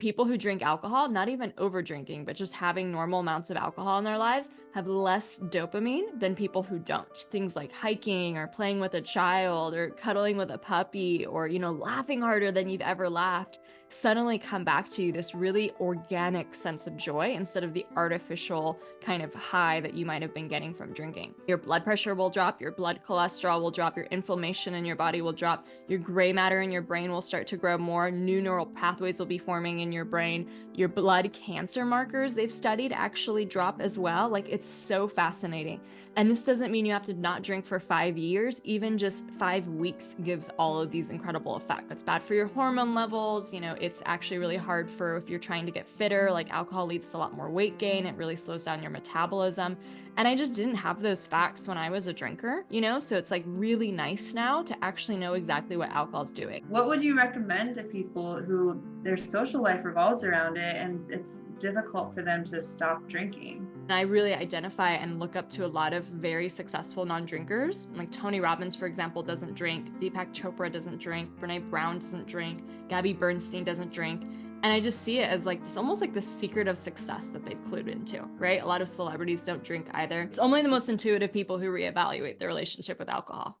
people who drink alcohol, not even over drinking, but just having normal amounts of alcohol in their lives, have less dopamine than people who don't. Things like hiking or playing with a child or cuddling with a puppy or, laughing harder than you've ever laughed suddenly come back to you this really organic sense of joy instead of the artificial kind of high that you might have been getting from drinking. Your blood pressure will drop, your blood cholesterol will drop, your inflammation in your body will drop, your gray matter in your brain will start to grow more, new neural pathways will be forming in your brain, your blood cancer markers they've studied actually drop as well. Like, it's so fascinating. And this doesn't mean you have to not drink for 5 years. Even just 5 weeks gives all of these incredible effects. It's bad for your hormone levels. It's actually really hard for if you're trying to get fitter. Like, alcohol leads to a lot more weight gain. It really slows down your metabolism. And I just didn't have those facts when I was a drinker, so it's like really nice now to actually know exactly what alcohol is doing. What would you recommend to people who their social life revolves around it and it's difficult for them to stop drinking? I really identify and look up to a lot of very successful non-drinkers. Like Tony Robbins, for example, doesn't drink. Deepak Chopra doesn't drink. Brene Brown doesn't drink. Gabby Bernstein doesn't drink. And I just see it as like this, almost like the secret of success that they've clued into, right? A lot of celebrities don't drink either. It's only the most intuitive people who reevaluate their relationship with alcohol.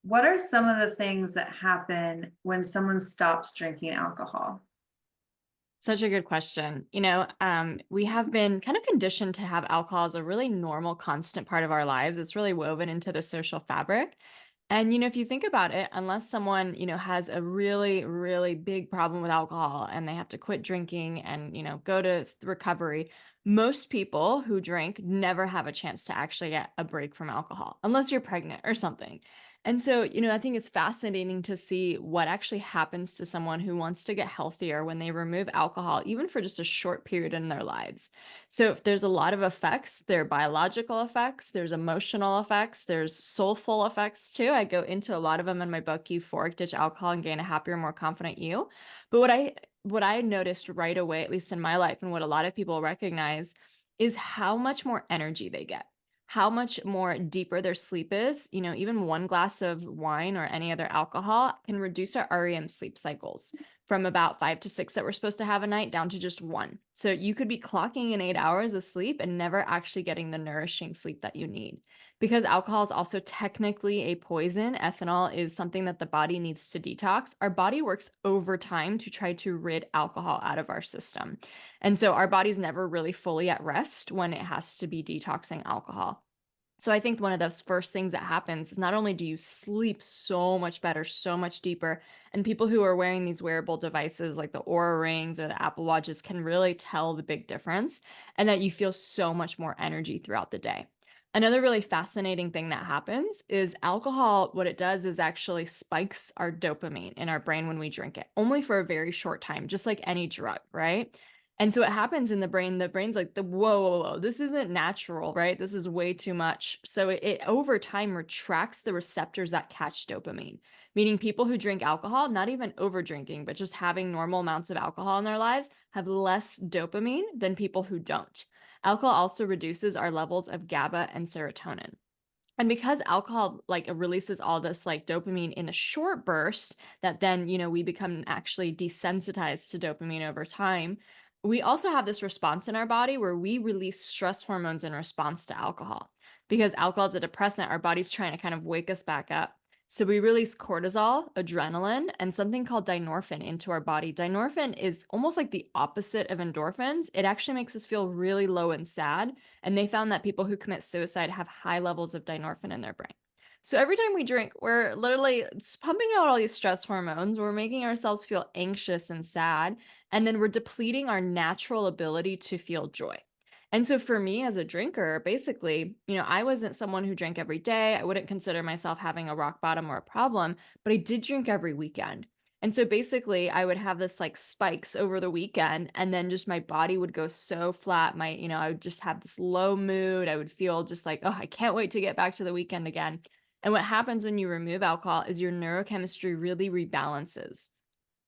What are some of the things that happen when someone stops drinking alcohol? Such a good question. We have been kind of conditioned to have alcohol as a really normal, constant part of our lives. It's really woven into the social fabric. And, if you think about it, unless someone, has a really, really big problem with alcohol and they have to quit drinking and, go to recovery, most people who drink never have a chance to actually get a break from alcohol, unless you're pregnant or something. And so, I think it's fascinating to see what actually happens to someone who wants to get healthier when they remove alcohol, even for just a short period in their lives. So if there's a lot of effects. There are biological effects, there's emotional effects, there's soulful effects too. I go into a lot of them in my book, Euphoric, Ditch Alcohol and Gain a Happier, More Confident You. But what I noticed right away, at least in my life, and what a lot of people recognize is how much more energy they get, how much more deeper their sleep is. Even one glass of wine or any other alcohol can reduce our REM sleep cycles from about 5 to 6 that we're supposed to have a night down to just one. So you could be clocking in 8 hours of sleep and never actually getting the nourishing sleep that you need. Because alcohol is also technically a poison, ethanol is something that the body needs to detox. Our body works overtime to try to rid alcohol out of our system. And so our body's never really fully at rest when it has to be detoxing alcohol. So I think one of those first things that happens is not only do you sleep so much better, so much deeper, and people who are wearing these wearable devices like the Oura rings or the Apple Watches can really tell the big difference, and that you feel so much more energy throughout the day. Another really fascinating thing that happens is alcohol, what it does is actually spikes our dopamine in our brain when we drink it, only for a very short time, just like any drug, right? And so what happens in the brain's like, whoa, whoa, whoa, this isn't natural, right? This is way too much. So it over time retracts the receptors that catch dopamine, meaning people who drink alcohol, not even over drinking, but just having normal amounts of alcohol in their lives, have less dopamine than people who don't. Alcohol also reduces our levels of GABA and serotonin. And because alcohol like releases all this like dopamine in a short burst that then, we become actually desensitized to dopamine over time, we also have this response in our body where we release stress hormones in response to alcohol. Because alcohol is a depressant, our body's trying to kind of wake us back up. So we release cortisol, adrenaline, and something called dynorphin into our body. Dynorphin is almost like the opposite of endorphins. It actually makes us feel really low and sad. And they found that people who commit suicide have high levels of dynorphin in their brain. So every time we drink, we're literally pumping out all these stress hormones. We're making ourselves feel anxious and sad. And then we're depleting our natural ability to feel joy. And so for me as a drinker, basically, I wasn't someone who drank every day. I wouldn't consider myself having a rock bottom or a problem, but I did drink every weekend. And so basically I would have this like spikes over the weekend, and then just my body would go so flat. I would just have this low mood. I would feel just like, oh, I can't wait to get back to the weekend again. And what happens when you remove alcohol is your neurochemistry really rebalances.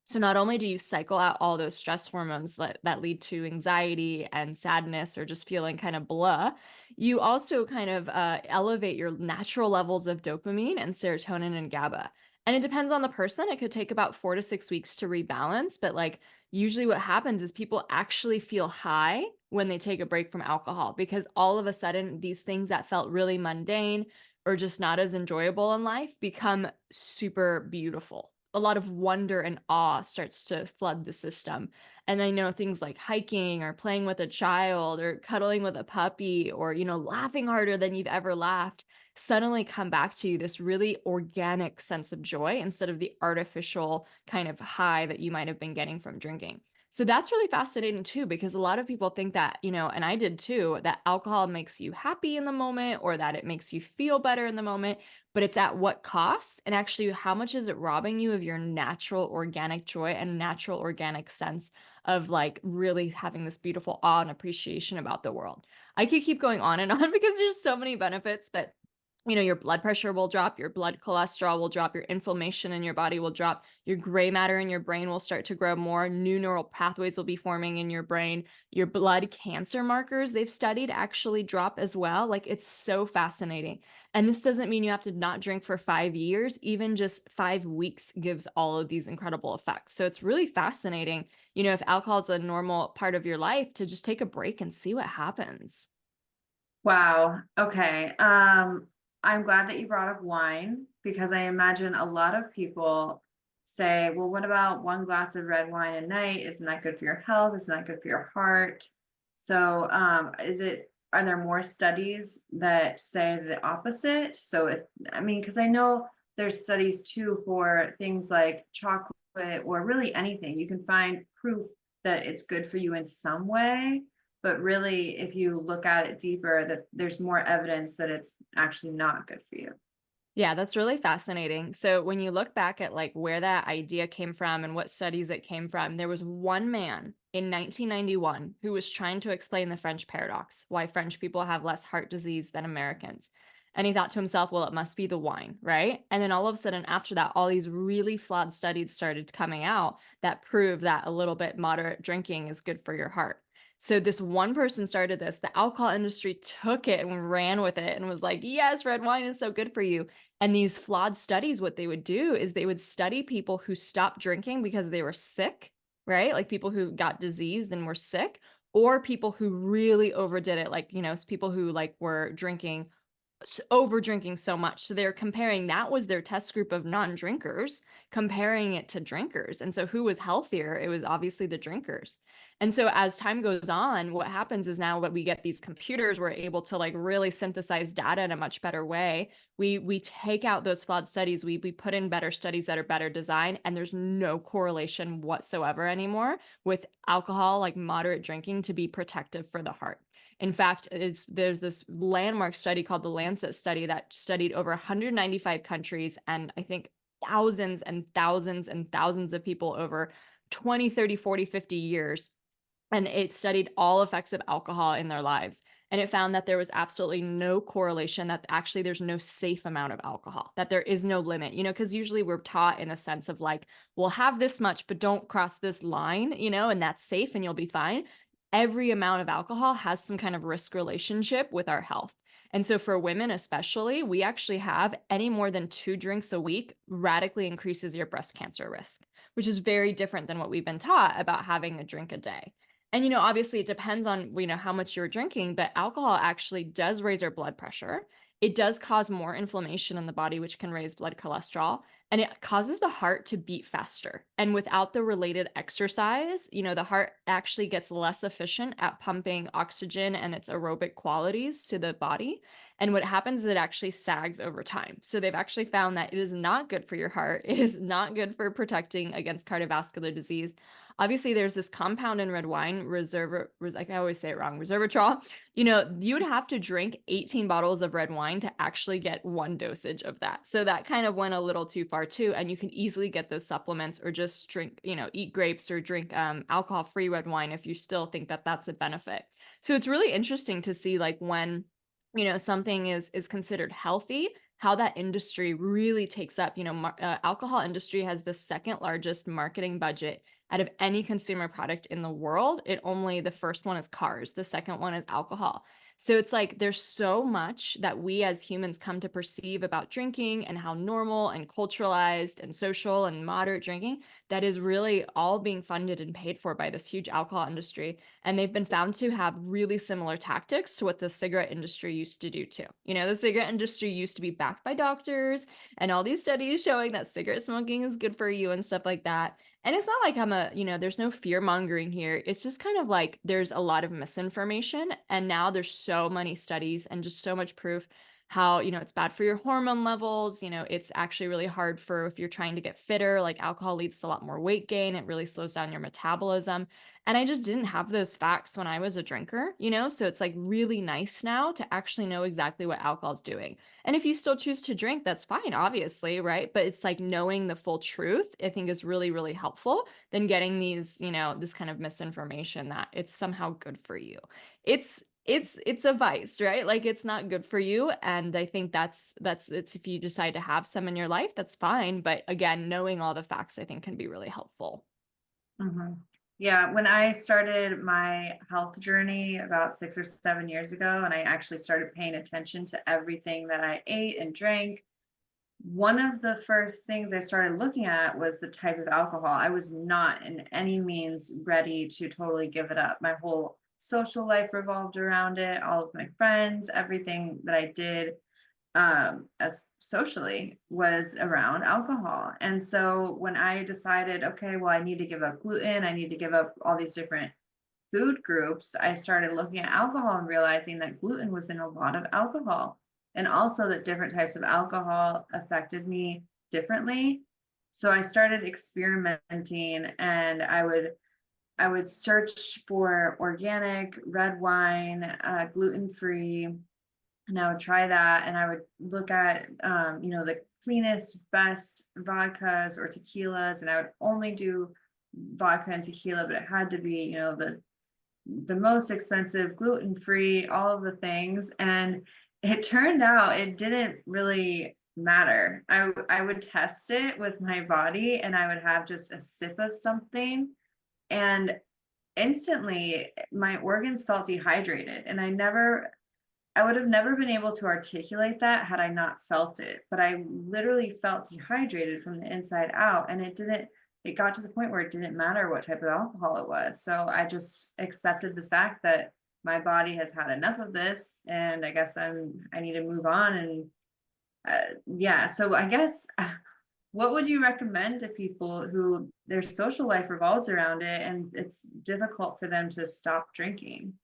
So not only do you cycle out all those stress hormones that lead to anxiety and sadness or just feeling kind of blah, you also kind of elevate your natural levels of dopamine and serotonin and GABA. And it depends on the person. It could take about 4 to 6 weeks to rebalance, but like usually what happens is people actually feel high when they take a break from alcohol because all of a sudden these things that felt really mundane or just not as enjoyable in life become super beautiful. A lot of wonder and awe starts to flood the system. And I know things like hiking or playing with a child or cuddling with a puppy or, laughing harder than you've ever laughed suddenly come back to you this really organic sense of joy instead of the artificial kind of high that you might have been getting from drinking. So that's really fascinating too, because a lot of people think that, and I did too, that alcohol makes you happy in the moment or that it makes you feel better in the moment, but it's at what cost? And actually, how much is it robbing you of your natural organic joy and natural organic sense of like really having this beautiful awe and appreciation about the world? I could keep going on and on because there's so many benefits, but your blood pressure will drop, your blood cholesterol will drop, your inflammation in your body will drop, your gray matter in your brain will start to grow more, new neural pathways will be forming in your brain, your blood cancer markers they've studied actually drop as well. Like it's so fascinating. And this doesn't mean you have to not drink for 5 years, even just 5 weeks gives all of these incredible effects. So it's really fascinating, if alcohol is a normal part of your life, to just take a break and see what happens. Wow. Okay. I'm glad that you brought up wine because I imagine a lot of people say, well, what about one glass of red wine a night? Isn't that good for your health? Isn't that good for your heart? So, are there more studies that say the opposite? I mean, because I know there's studies too for things like chocolate or really anything. You can find proof that it's good for you in some way, but really, if you look at it deeper, that there's more evidence that it's actually not good for you. Yeah, that's really fascinating. So when you look back at like where that idea came from and what studies it came from, there was one man in 1991 who was trying to explain the French paradox, why French people have less heart disease than Americans. And he thought to himself, well, it must be the wine, right? And then all of a sudden after that, all these really flawed studies started coming out that prove that a little bit moderate drinking is good for your heart. So this one person started this, the alcohol industry took it and ran with it and was like, yes, red wine is so good for you. And these flawed studies, what they would do is they would study people who stopped drinking because they were sick, right? Like people who got diseased and were sick, or people who really overdid it, like, people who like were drinking over drinking so much. So they're comparing that was their test group of non-drinkers, comparing it to drinkers. And so who was healthier? It was obviously the drinkers. And so as time goes on, what happens is now that we get these computers, we're able to like really synthesize data in a much better way. We take out those flawed studies, we put in better studies that are better designed, and there's no correlation whatsoever anymore with alcohol, like moderate drinking, to be protective for the heart. In fact, there's this landmark study called the Lancet study that studied over 195 countries and I think thousands and thousands and thousands of people over 20, 30, 40, 50 years. And it studied all effects of alcohol in their lives. And it found that there was absolutely no correlation, that actually there's no safe amount of alcohol, that there is no limit, because usually we're taught in a sense of like, we'll have this much, but don't cross this line, and that's safe and you'll be fine. Every amount of alcohol has some kind of risk relationship with our health. And so for women, especially, we actually have any more than 2 drinks a week radically increases your breast cancer risk, which is very different than what we've been taught about having a drink a day. And, obviously it depends on, how much you're drinking, but alcohol actually does raise our blood pressure. It does cause more inflammation in the body, which can raise blood cholesterol, and it causes the heart to beat faster. And without the related exercise, the heart actually gets less efficient at pumping oxygen and its aerobic qualities to the body. And what happens is it actually sags over time. So they've actually found that it is not good for your heart. It is not good for protecting against cardiovascular disease. Obviously, there's this compound in red wine, I always say it wrong, resveratrol. You would have to drink 18 bottles of red wine to actually get one dosage of that. So that kind of went a little too far too. And you can easily get those supplements or just drink, eat grapes or drink alcohol-free red wine if you still think that that's a benefit. So it's really interesting to see like when, something is considered healthy, how that industry really takes up, alcohol industry has the second largest marketing budget out of any consumer product in the world. The first one is cars, the second one is alcohol. So it's like there's so much that we as humans come to perceive about drinking and how normal and culturalized and social and moderate drinking that is really all being funded and paid for by this huge alcohol industry. And they've been found to have really similar tactics to what the cigarette industry used to do too. The cigarette industry used to be backed by doctors and all these studies showing that cigarette smoking is good for you and stuff like that. And it's not like there's no fear mongering here. It's just kind of like there's a lot of misinformation. And now there's so many studies and just so much proof how, it's bad for your hormone levels. It's actually really hard for if you're trying to get fitter, like alcohol leads to a lot more weight gain. It really slows down your metabolism. And I just didn't have those facts when I was a drinker. So it's like really nice now to actually know exactly what alcohol's doing. And if you still choose to drink, that's fine, obviously, right? But it's like knowing the full truth, I think is really, really helpful than getting this kind of misinformation that it's somehow good for you. It's a vice, right? Like it's not good for you. And I think that's it's if you decide to have some in your life, that's fine. But again, knowing all the facts, I think can be really helpful. Mhm. Yeah, when I started my health journey about 6 or 7 years ago, and I actually started paying attention to everything that I ate and drank, one of the first things I started looking at was the type of alcohol. I was not in any means ready to totally give it up. My whole social life revolved around it, all of my friends, everything that I did as socially was around alcohol. And so when I decided, okay, well, I need to give up gluten, I need to give up all these different food groups, I started looking at alcohol and realizing that gluten was in a lot of alcohol, and also that different types of alcohol affected me differently. So I started experimenting, and I would search for organic red wine, gluten free, and I would try that, and I would look at, the cleanest, best vodkas or tequilas, and I would only do vodka and tequila, but it had to be, the most expensive, gluten free, all of the things. And it turned out it didn't really matter. I would test it with my body, and I would have just a sip of something, and instantly my organs felt dehydrated, and I would have never been able to articulate that had I not felt it, but I literally felt dehydrated from the inside out, and it got to the point where it didn't matter what type of alcohol it was. So I just accepted the fact that my body has had enough of this, and I guess I need to move on. And yeah, so I guess what would you recommend to people who their social life revolves around it and it's difficult for them to stop drinking?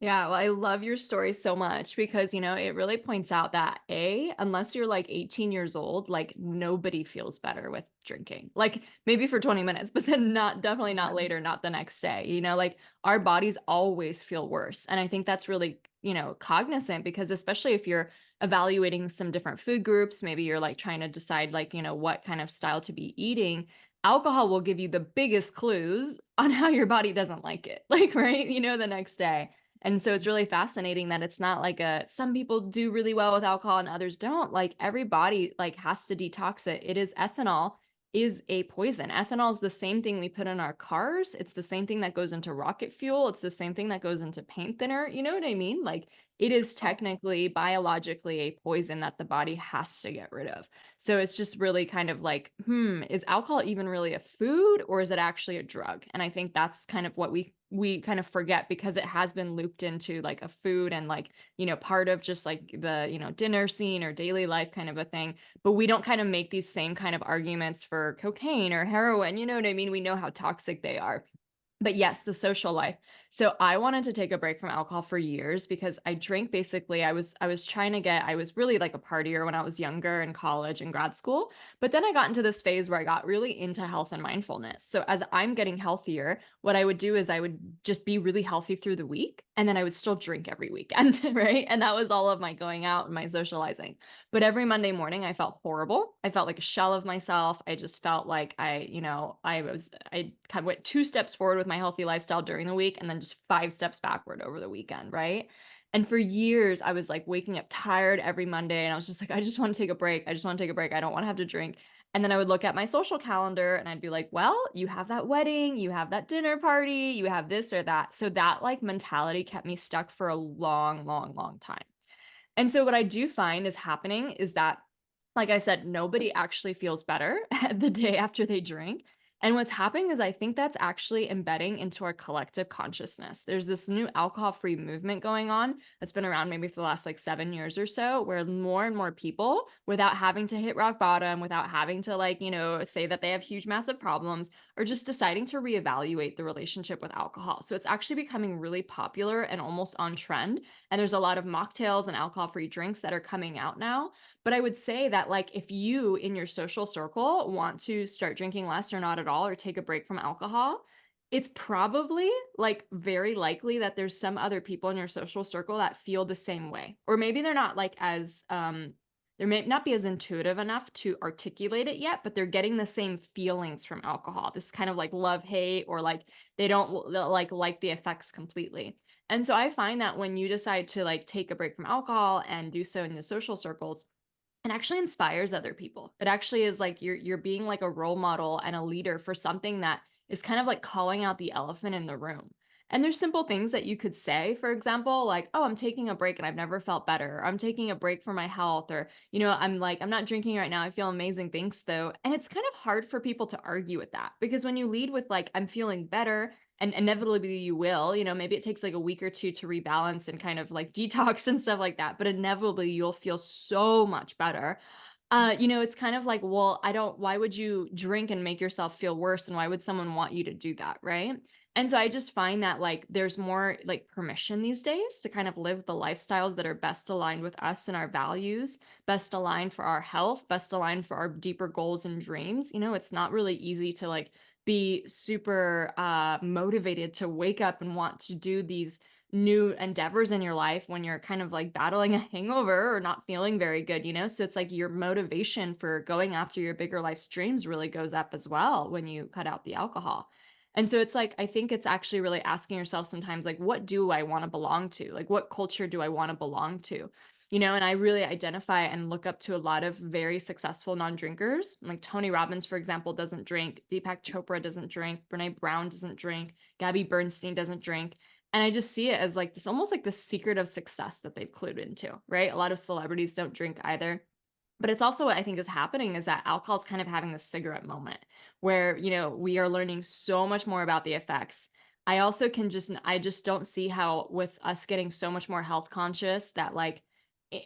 Yeah, well, I love your story so much because, it really points out that unless you're like 18 years old, like nobody feels better with drinking. Like maybe for 20 minutes, but then definitely not Yeah. later, not the next day. Like our bodies always feel worse. And I think that's really, cognizant because especially if you're evaluating some different food groups, maybe you're like trying to decide like, what kind of style to be eating. Alcohol will give you the biggest clues on how your body doesn't like it. Like, right, the next day. And so it's really fascinating that it's not like some people do really well with alcohol and others don't. Like everybody like has to detox it. It is ethanol is a poison. Ethanol is the same thing we put in our cars. It's the same thing that goes into rocket fuel. It's the same thing that goes into paint thinner. You know what I mean? Like it is technically biologically a poison that the body has to get rid of. So it's just really kind of like, is alcohol even really a food or is it actually a drug? And I think that's kind of what we kind of forget because it has been looped into like a food and like, part of just like the, dinner scene or daily life kind of a thing. But we don't kind of make these same kind of arguments for cocaine or heroin. You know what I mean? We know how toxic they are. But yes, the social life. So I wanted to take a break from alcohol for years because I drank basically I was really like a partier when I was younger in college and grad school, but then I got into this phase where I got really into health and mindfulness. So as I'm getting healthier, what I would do is I would just be really healthy through the week and then I would still drink every weekend, right? And that was all of my going out and my socializing. But every Monday morning, I felt horrible. I felt like a shell of myself. I just felt like I kind of went 2 steps forward with my healthy lifestyle during the week and then just 5 steps backward over the weekend, right? And for years, I was like waking up tired every Monday and I was just like, I just want to take a break. I just want to take a break. I don't want to have to drink. And then I would look at my social calendar and I'd be like, well, you have that wedding, you have that dinner party, you have this or that. So that like mentality kept me stuck for a long, long, long time. And so what I do find is happening is that, like I said, nobody actually feels better the day after they drink. And what's happening is I think that's actually embedding into our collective consciousness. There's this new alcohol-free movement going on that's been around maybe for the last like 7 years or so, where more and more people, without having to hit rock bottom, without having to like, say that they have huge, massive problems, are just deciding to reevaluate the relationship with alcohol. So it's actually becoming really popular and almost on trend. And there's a lot of mocktails and alcohol-free drinks that are coming out now. But I would say that like if you in your social circle want to start drinking less or not at all or take a break from alcohol, it's probably like very likely that there's some other people in your social circle that feel the same way. Or maybe they're not like as they may not be as intuitive enough to articulate it yet, but they're getting the same feelings from alcohol. This kind of like love hate or like they don't like the effects completely. And so I find that when you decide to like take a break from alcohol and do so in the social circles, it actually inspires other people. It actually is like you're being like a role model and a leader for something that is kind of like calling out the elephant in the room. And there's simple things that you could say, for example, like, "Oh, I'm taking a break and I've never felt better." Or, "I'm taking a break for my health." Or, "I'm not drinking right now. I feel amazing. Thanks though." And it's kind of hard for people to argue with that because when you lead with like, "I'm feeling better," and inevitably you will, maybe it takes like a week or two to rebalance and kind of like detox and stuff like that, but inevitably you'll feel so much better. It's kind of like, well, I don't, why would you drink and make yourself feel worse? And why would someone want you to do that? Right. And so I just find that like there's more like permission these days to kind of live the lifestyles that are best aligned with us and our values, best aligned for our health, best aligned for our deeper goals and dreams. It's not really easy to like be super motivated to wake up and want to do these new endeavors in your life when you're kind of like battling a hangover or not feeling very good. So it's like your motivation for going after your bigger life's dreams really goes up as well when you cut out the alcohol. And so it's like, I think it's actually really asking yourself sometimes, like, what do I want to belong to? Like, what culture do I want to belong to? And I really identify and look up to a lot of very successful non-drinkers. Like Tony Robbins, for example, doesn't drink. Deepak Chopra doesn't drink. Brene Brown doesn't drink. Gabby Bernstein doesn't drink. And I just see it as like this almost like the secret of success that they've clued into, right? A lot of celebrities don't drink either. But it's also what I think is happening is that alcohol is kind of having the cigarette moment where, we are learning so much more about the effects. I just don't see how with us getting so much more health conscious that like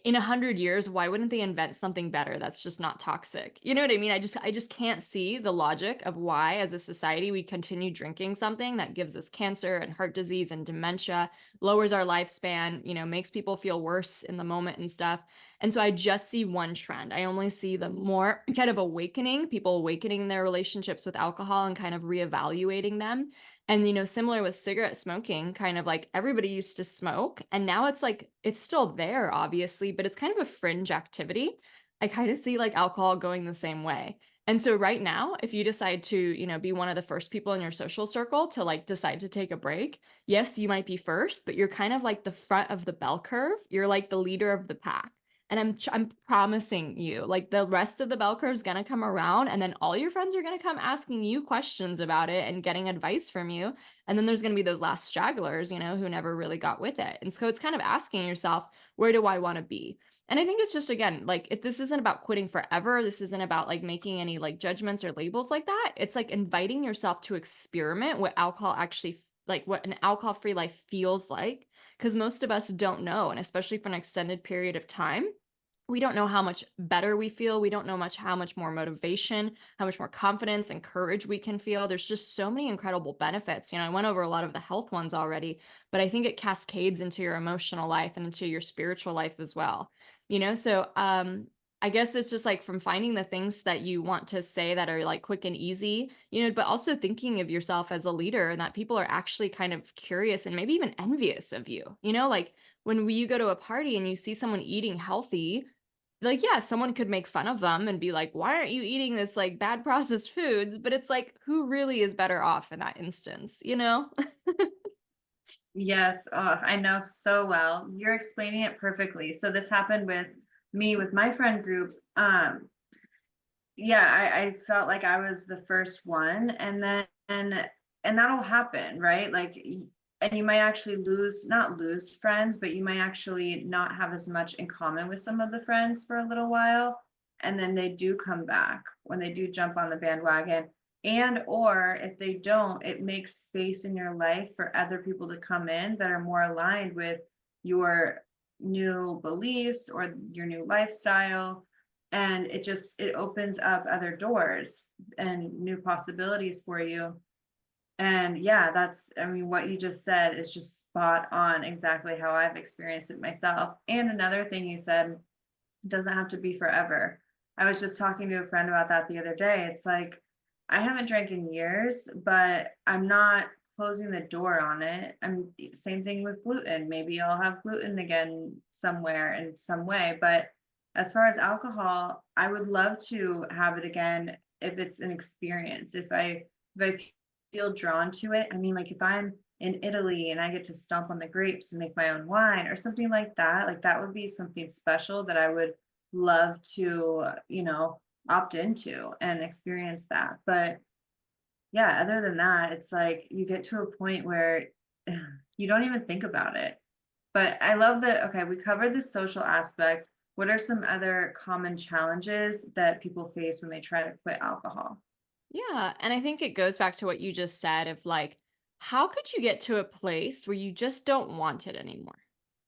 in 100 years, why wouldn't they invent something better that's just not toxic? You know what I mean? I just can't see the logic of why as a society we continue drinking something that gives us cancer and heart disease and dementia, lowers our lifespan, makes people feel worse in the moment and stuff. And so I just see one trend. I only see the more kind of awakening, people awakening their relationships with alcohol and kind of reevaluating them. And, similar with cigarette smoking, kind of like everybody used to smoke. And now it's like, it's still there, obviously, but it's kind of a fringe activity. I kind of see like alcohol going the same way. And so right now, if you decide to, be one of the first people in your social circle to like decide to take a break, yes, you might be first, but you're kind of like the front of the bell curve. You're like the leader of the pack. And I'm promising you, like the rest of the bell curve is gonna come around, and then all your friends are gonna come asking you questions about it and getting advice from you. And then there's gonna be those last stragglers, who never really got with it. And so it's kind of asking yourself, where do I want to be? And I think it's just again, like if this isn't about quitting forever, this isn't about like making any like judgments or labels like that. It's like inviting yourself to experiment what alcohol actually like what an alcohol-free life feels like. Because most of us don't know, and especially for an extended period of time we don't know how much better we feel. We don't know how much more motivation, how much more confidence and courage we can feel. There's just so many incredible benefits. I went over a lot of the health ones already, but I think it cascades into your emotional life and into your spiritual life as well. So I guess it's just like from finding the things that you want to say that are like quick and easy, but also thinking of yourself as a leader and that people are actually kind of curious and maybe even envious of you. Like when you go to a party and you see someone eating healthy, like, yeah, someone could make fun of them and be like, "Why aren't you eating this, like, bad processed foods?" But it's like, who really is better off in that instance, you know? Yes, I know so well. You're explaining it perfectly. So this happened with me with my friend group. Yeah, I felt like I was the first one, and then and that'll happen, right? Like, and you might actually not lose friends, but you might actually not have as much in common with some of the friends for a little while, and then they do come back when they do jump on the bandwagon. And or if they don't, it makes space in your life for other people to come in that are more aligned with your new beliefs or your new lifestyle, and it opens up other doors and new possibilities for you. And yeah, that's, I mean, what you just said is just spot on, exactly how I've experienced it myself. And another thing you said, it doesn't have to be forever. I was just talking to a friend about that the other day. It's like, I haven't drank in years, but I'm not closing the door on it. I'm same thing with gluten. Maybe I'll have gluten again somewhere in some way. But as far as alcohol, I would love to have it again if it's an experience. If I feel drawn to it. I mean, like if I'm in Italy and I get to stomp on the grapes and make my own wine or something like that would be something special that I would love to, opt into and experience that. But yeah, other than that, it's like you get to a point where you don't even think about it. But I love that. Okay, we covered the social aspect. What are some other common challenges that people face when they try to quit alcohol? Yeah, and I think it goes back to what you just said of like, how could you get to a place where you just don't want it anymore?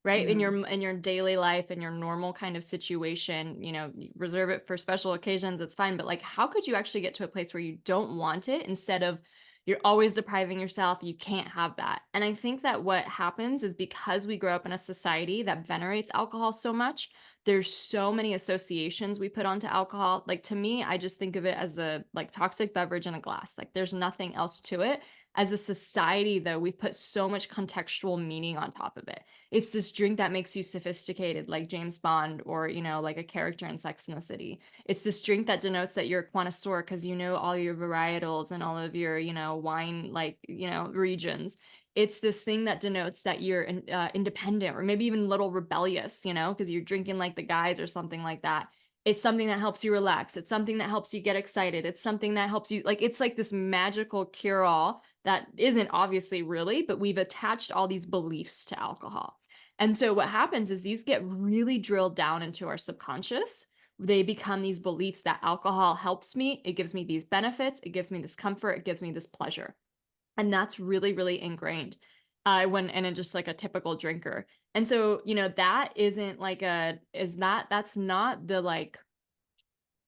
Right? In Mhm. your daily life, in your normal kind of situation, you reserve it for special occasions, it's fine, but like how could you actually get to a place where you don't want it instead of you're always depriving yourself, you can't have that. And I think that what happens is because we grow up in a society that venerates alcohol so much, there's so many associations we put onto alcohol. Like to me, I just think of it as a like toxic beverage in a glass. Like there's nothing else to it. As a society, though, we've put so much contextual meaning on top of it. It's this drink that makes you sophisticated, like James Bond or, like a character in Sex and the City. It's this drink that denotes that you're a connoisseur because you know all your varietals and all of your, wine, like, regions. It's this thing that denotes that you're independent or maybe even a little rebellious, because you're drinking like the guys or something like that. It's something that helps you relax. It's something that helps you get excited. It's something that helps you, like, it's like this magical cure all that isn't obviously really, but we've attached all these beliefs to alcohol. And so what happens is these get really drilled down into our subconscious. They become these beliefs that alcohol helps me. It gives me these benefits. It gives me this comfort. It gives me this pleasure. And that's really, really ingrained when and in just like a typical drinker. And so, that isn't like that's not the like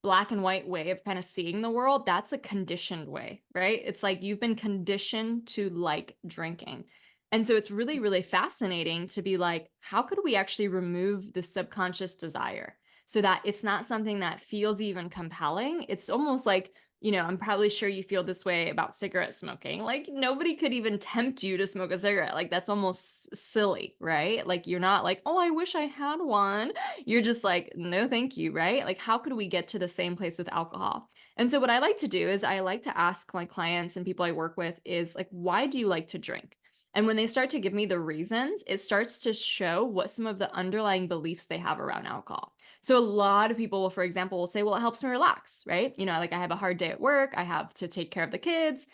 black and white way of kind of seeing the world. That's a conditioned way, right? It's like you've been conditioned to like drinking. And so it's really, really fascinating to be like, how could we actually remove the subconscious desire so that it's not something that feels even compelling? It's almost like, I'm probably sure you feel this way about cigarette smoking. Like nobody could even tempt you to smoke a cigarette. Like that's almost silly, right? Like you're not like, oh, I wish I had one. You're just like, no, thank you, right? Like, how could we get to the same place with alcohol? And so, what I like to do is I like to ask my clients and people I work with is like, why do you like to drink? And when they start to give me the reasons, it starts to show what some of the underlying beliefs they have around alcohol. So a lot of people, for example, will say, well, it helps me relax, right? Like I have a hard day at work, I have to take care of the kids,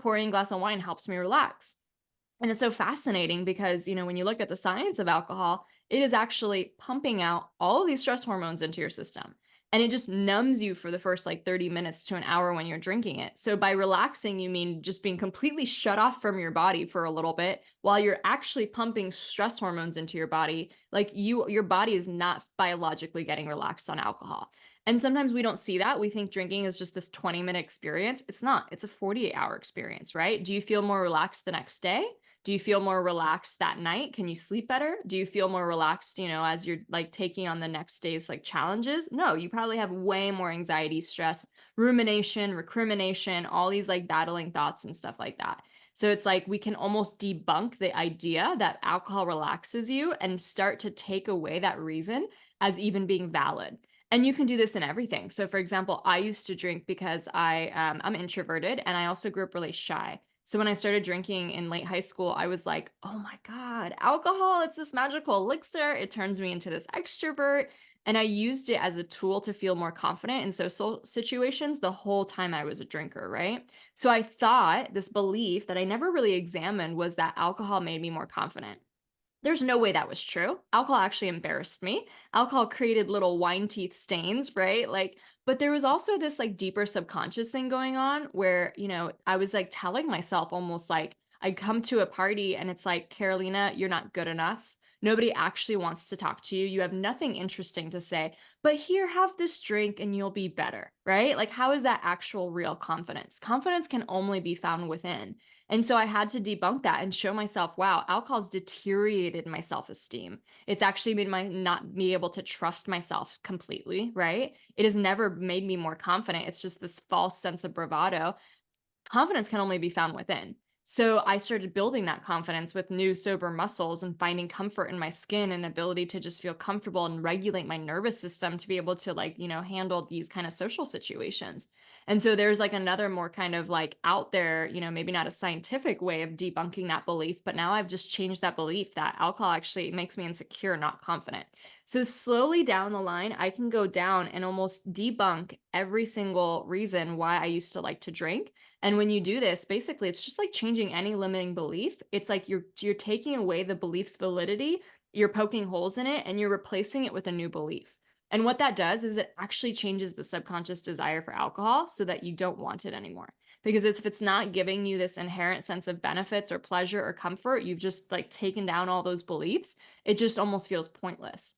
pouring a glass of wine helps me relax. And it's so fascinating because, when you look at the science of alcohol, it is actually pumping out all of these stress hormones into your system. And it just numbs you for the first like 30 minutes to an hour when you're drinking it. So by relaxing, you mean just being completely shut off from your body for a little bit while you're actually pumping stress hormones into your body. Like your body is not biologically getting relaxed on alcohol. And sometimes we don't see that. We think drinking is just this 20-minute experience. It's not. It's a 48-hour experience, right? Do you feel more relaxed the next day? Do you feel more relaxed that night? Can you sleep better? Do you feel more relaxed, as you're like taking on the next day's like challenges? No, you probably have way more anxiety, stress, rumination, recrimination, all these like battling thoughts and stuff like that. So it's like we can almost debunk the idea that alcohol relaxes you and start to take away that reason as even being valid. And you can do this in everything. So, for example, I used to drink because I'm introverted and I also grew up really shy. So when I started drinking in late high school, I was like, oh my God, alcohol, it's this magical elixir. It turns me into this extrovert. And I used it as a tool to feel more confident in social situations the whole time I was a drinker, right? So I thought this belief that I never really examined was that alcohol made me more confident. There's no way that was true. Alcohol actually embarrassed me. Alcohol created little wine teeth stains, right? Like, but there was also this like deeper subconscious thing going on where, I was like telling myself almost like I'd come to a party and it's like, Carolina, you're not good enough. Nobody actually wants to talk to you. You have nothing interesting to say, but here, have this drink and you'll be better, right? Like, how is that actual real confidence? Confidence can only be found within. And so I had to debunk that and show myself, wow, alcohol's deteriorated my self-esteem. It's actually made my not be able to trust myself completely, right? It has never made me more confident. It's just this false sense of bravado. Confidence can only be found within. So I started building that confidence with new sober muscles and finding comfort in my skin and ability to just feel comfortable and regulate my nervous system to be able to like, handle these kind of social situations. And so there's like another more kind of like out there, maybe not a scientific way of debunking that belief, but now I've just changed that belief that alcohol actually makes me insecure, not confident. So slowly down the line, I can go down and almost debunk every single reason why I used to like to drink. And when you do this, basically it's just like changing any limiting belief. It's like you're taking away the belief's validity, you're poking holes in it and you're replacing it with a new belief. And what that does is it actually changes the subconscious desire for alcohol so that you don't want it anymore. Because if it's not giving you this inherent sense of benefits or pleasure or comfort, you've just like taken down all those beliefs. It just almost feels pointless.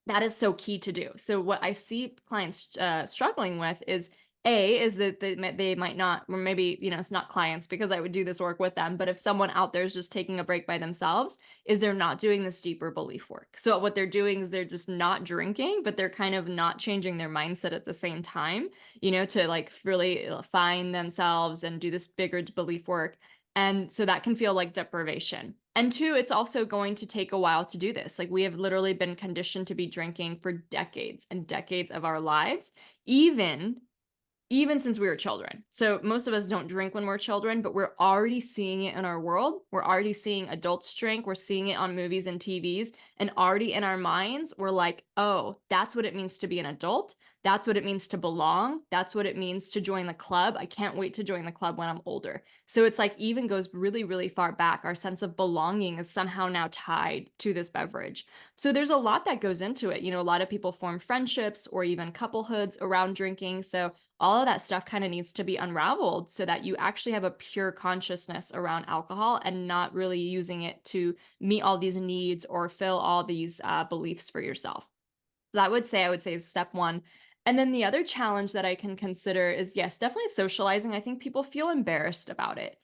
That is so key to do. So what I see clients struggling with is that they might not, or maybe, it's not clients because I would do this work with them, but if someone out there is just taking a break by themselves, is they're not doing this deeper belief work. So what they're doing is they're just not drinking, but they're kind of not changing their mindset at the same time, to like really find themselves and do this bigger belief work. And so that can feel like deprivation. And two, it's also going to take a while to do this. Like we have literally been conditioned to be drinking for decades and decades of our lives, even since we were children. So most of us don't drink when we're children, but we're already seeing it in our world. We're already seeing adults drink. We're seeing it on movies and TVs. And already in our minds, we're like, oh, that's what it means to be an adult. That's what it means to belong. That's what it means to join the club. I can't wait to join the club when I'm older. So it's like even goes really, really far back. Our sense of belonging is somehow now tied to this beverage. So there's a lot that goes into it. A lot of people form friendships or even couplehoods around drinking. So all of that stuff kind of needs to be unraveled so that you actually have a pure consciousness around alcohol and not really using it to meet all these needs or fill all these beliefs for yourself. So I would say is step one. And then the other challenge that I can consider is, yes, definitely socializing. I think people feel embarrassed about it.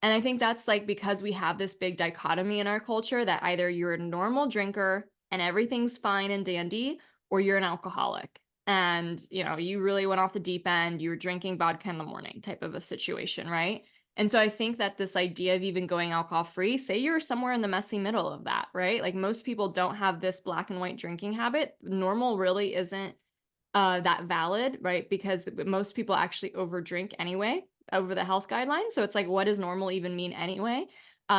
And I think that's like because we have this big dichotomy in our culture that either you're a normal drinker and everything's fine and dandy, or you're an alcoholic. And, you really went off the deep end, you were drinking vodka in the morning type of a situation, right? And so I think that this idea of even going alcohol free, say you're somewhere in the messy middle of that, right? Like most people don't have this black and white drinking habit. Normal really isn't that valid, right? Because most people actually overdrink anyway over the health guidelines. So it's like, what does normal even mean anyway?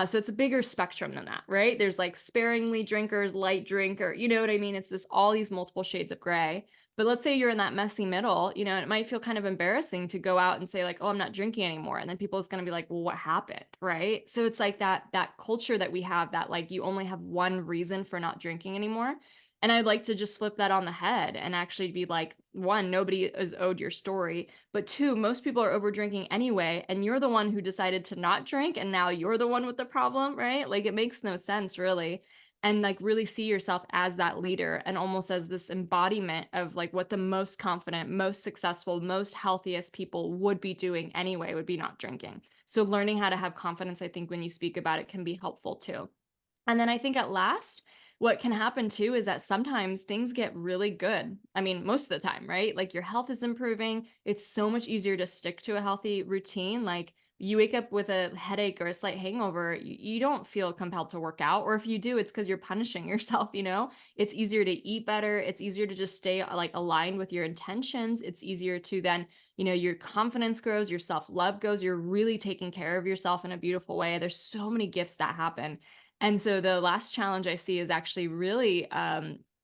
So it's a bigger spectrum than that, right? There's like sparingly drinkers, light drinker, you know what I mean? It's this all these multiple shades of gray. But let's say you're in that messy middle, it might feel kind of embarrassing to go out and say like, "Oh, I'm not drinking anymore." And then people's going to be like, "Well, what happened?" Right? So it's like that culture that we have that like you only have one reason for not drinking anymore. And I'd like to just flip that on the head and actually be like, one, nobody is owed your story. But two, most people are over drinking anyway. And you're the one who decided to not drink. And now you're the one with the problem, right? Like it makes no sense, really. And like really see yourself as that leader and almost as this embodiment of like what the most confident, most successful, most healthiest people would be doing anyway, would be not drinking. So learning how to have confidence, I think when you speak about it can be helpful too. And then I think at last, what can happen too is that sometimes things get really good. I mean, most of the time, right? Like your health is improving. It's so much easier to stick to a healthy routine. Like you wake up with a headache or a slight hangover, you don't feel compelled to work out. Or if you do, it's because you're punishing yourself, It's easier to eat better. It's easier to just stay like aligned with your intentions. It's easier to then your confidence grows, your self-love goes, you're really taking care of yourself in a beautiful way. There's so many gifts that happen. And so the last challenge I see is actually really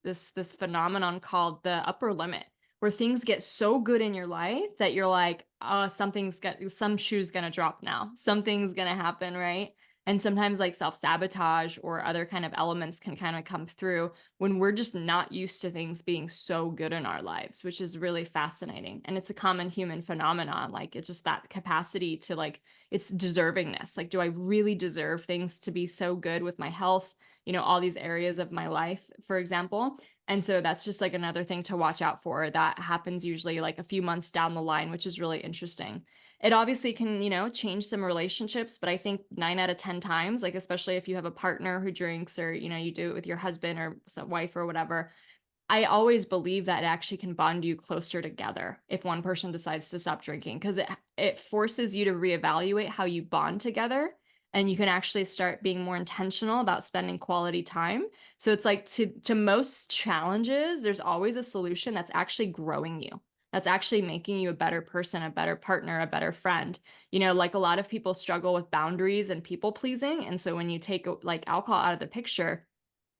this phenomenon called the upper limit, where things get so good in your life that you're like, oh, some shoe's gonna drop now. Something's gonna happen, right? And sometimes like self-sabotage or other kind of elements can kind of come through when we're just not used to things being so good in our lives, which is really fascinating. And it's a common human phenomenon. Like it's just that capacity to like, it's deservingness. Like, do I really deserve things to be so good with my health? All these areas of my life, for example. And so that's just like another thing to watch out for. That happens usually like a few months down the line, which is really interesting. It obviously can, change some relationships, but I think 9 out of 10 times, like especially if you have a partner who drinks or, you do it with your husband or some wife or whatever, I always believe that it actually can bond you closer together if one person decides to stop drinking because it forces you to reevaluate how you bond together and you can actually start being more intentional about spending quality time. So it's like to most challenges, there's always a solution that's actually growing you. That's actually making you a better person, a better partner, a better friend. Like a lot of people struggle with boundaries and people pleasing. And so when you take like alcohol out of the picture,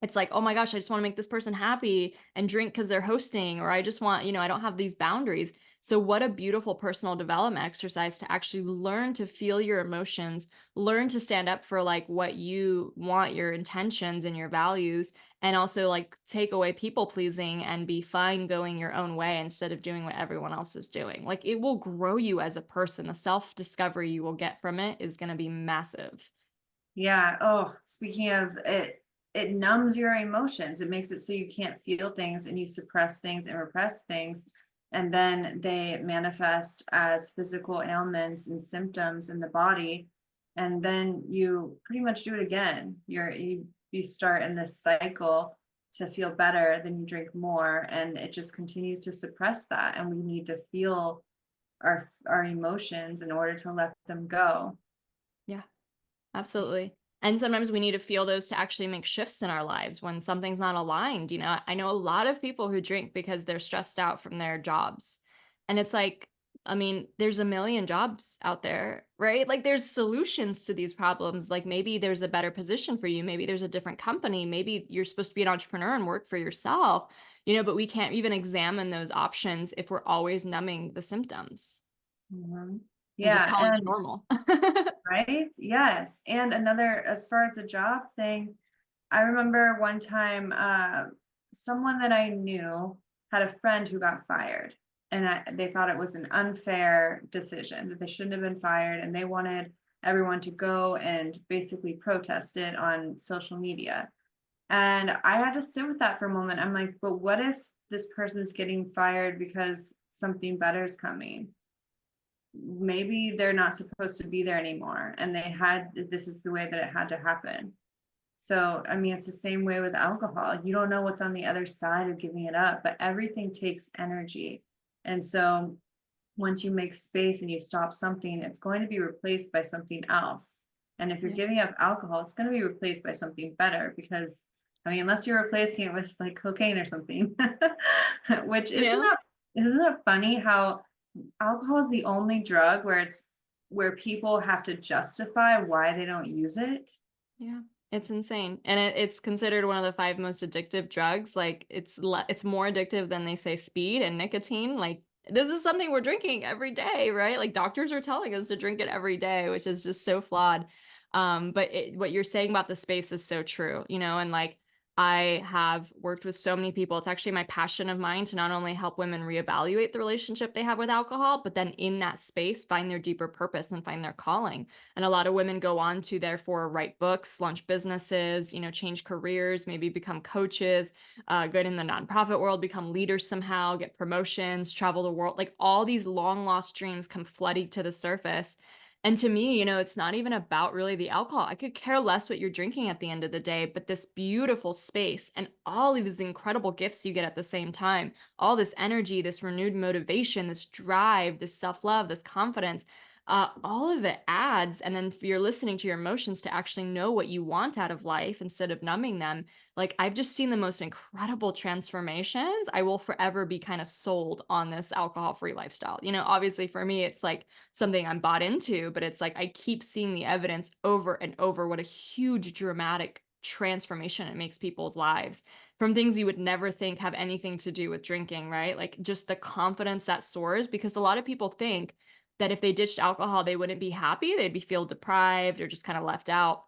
it's like, oh my gosh, I just want to make this person happy and drink because they're hosting, or I just want, I don't have these boundaries. So, what a beautiful personal development exercise to actually learn to feel your emotions, learn to stand up for like what you want, your intentions and your values, and also like take away people pleasing and be fine going your own way instead of doing what everyone else is doing. Like, it will grow you as a person. The self discovery you will get from it is going to be massive. Yeah. Oh, speaking of it, it numbs your emotions. It makes it so you can't feel things and you suppress things and repress things. And then they manifest as physical ailments and symptoms in the body. And then you pretty much do it again. You start in this cycle to feel better, then you drink more, and it just continues to suppress that. And we need to feel our emotions in order to let them go. Yeah. Absolutely. And sometimes we need to feel those to actually make shifts in our lives when something's not aligned. I know a lot of people who drink because they're stressed out from their jobs. And it's like, I mean, there's a million jobs out there, right? Like there's solutions to these problems. Like maybe there's a better position for you. Maybe there's a different company. Maybe you're supposed to be an entrepreneur and work for yourself, but we can't even examine those options if we're always numbing the symptoms Mhm. and just Yeah, calling it and normal. right? Yes. And another, as far as the job thing, I remember one time someone that I knew had a friend who got fired, and they thought it was an unfair decision, that they shouldn't have been fired, and they wanted everyone to go and basically protest it on social media. And I had to sit with that for a moment. I'm like, but what if this person's getting fired because something better is coming? Maybe they're not supposed to be there anymore, and this is the way that it had to happen. So I mean, it's the same way with alcohol. You don't know what's on the other side of giving it up, but everything takes energy. And so once you make space and you stop something, it's going to be replaced by something else. And if you're Yeah. giving up alcohol, it's going to be replaced by something better, because I mean, unless you're replacing it with like cocaine or something. Which You know? isn't that funny how alcohol is the only drug where people have to justify why they don't use it. Yeah, it's insane. And it's considered one of the five most addictive drugs. Like it's more addictive than they say speed and nicotine. Like this is something we're drinking every day, right? Like doctors are telling us to drink it every day, which is just so flawed. But what you're saying about the space is so true, and like I have worked with so many people. It's actually my passion of mine to not only help women reevaluate the relationship they have with alcohol, but then in that space find their deeper purpose and find their calling. And a lot of women go on to therefore write books, launch businesses, change careers, maybe become coaches, good in the nonprofit world, become leaders somehow, get promotions, travel the world. Like all these long lost dreams come flooding to the surface. And to me, it's not even about really the alcohol. I could care less what you're drinking at the end of the day, but this beautiful space and all of these incredible gifts you get at the same time, all this energy, this renewed motivation, this drive, this self love, this confidence. all of it adds. And then if you're listening to your emotions to actually know what you want out of life instead of numbing them, like I've just seen the most incredible transformations. I will forever be kind of sold on this alcohol free lifestyle. Obviously for me, it's like something I'm bought into, but it's like I keep seeing the evidence over and over what a huge dramatic transformation it makes people's lives from things you would never think have anything to do with drinking, right? Like just the confidence that soars because a lot of people think that if they ditched alcohol, they wouldn't be happy, they'd be feel deprived or just kind of left out.